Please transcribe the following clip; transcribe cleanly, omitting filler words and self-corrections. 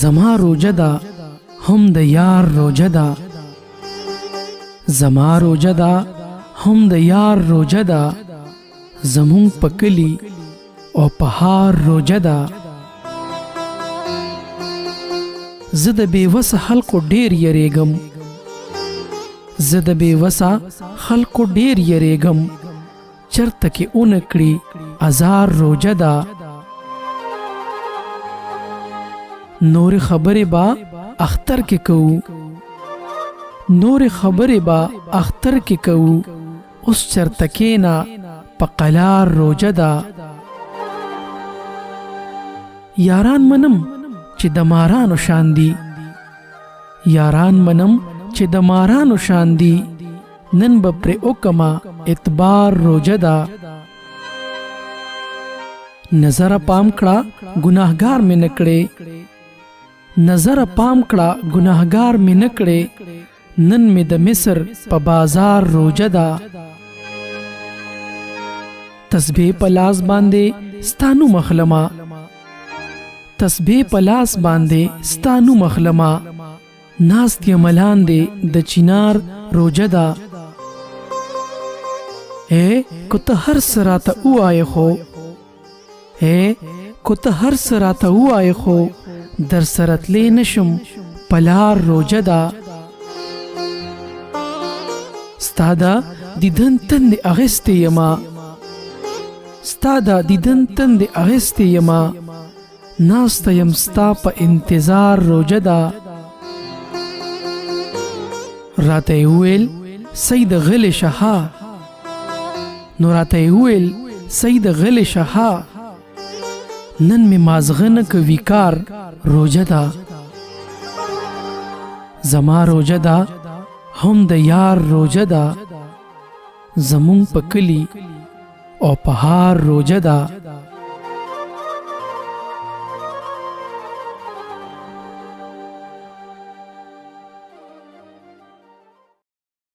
زما روجه ده هم د یار روجه ده زما روجه ده هم د یار روجه ده زمون په کلی او پهار روجه ده زه د بېوسه خلکو ډېر یریږم زه د بېوسه خلکو ډېر یریږم چرته کې اونه کړي ازار روجه ده نور خبرې با اختر کې کوو نور خبرې با اختر کې کوو اوس چرته کېنه په قلار روجه ده یاران منم چې د مارانو شان دي یاران منم چې د مارانو شان دي نن به پرې وکما اعتبار روجه ده نظر پام کړه ګناهګار مې نه کړې نظر پام کړه ګناهګار مې نه کړې نن مې د مصر په بازار روجه ده تسبیح په لاس باندې ستانو مخلما تسبیح په لاس باندې ستانو مخلما ناست یم لاندې د چینار روجه ده اے کو ته هر څه راته ووایې خو اے کو ته هر څه راته ووایې خو در سره تلی نشم په لار روجه ده ستا د دیدن تندې اخیستې یمه ستا د دیدن تندې اخیستې یمه ناسته یم ستا په انتظار روجه ده راته یې وویل سید غلی شها نو راته یې وویل سید غلی شها نن مې مازغه نه کوي کار روجه ده زما روجه ده هم د یار روجه ده زمون په کلی او پهار روجه ده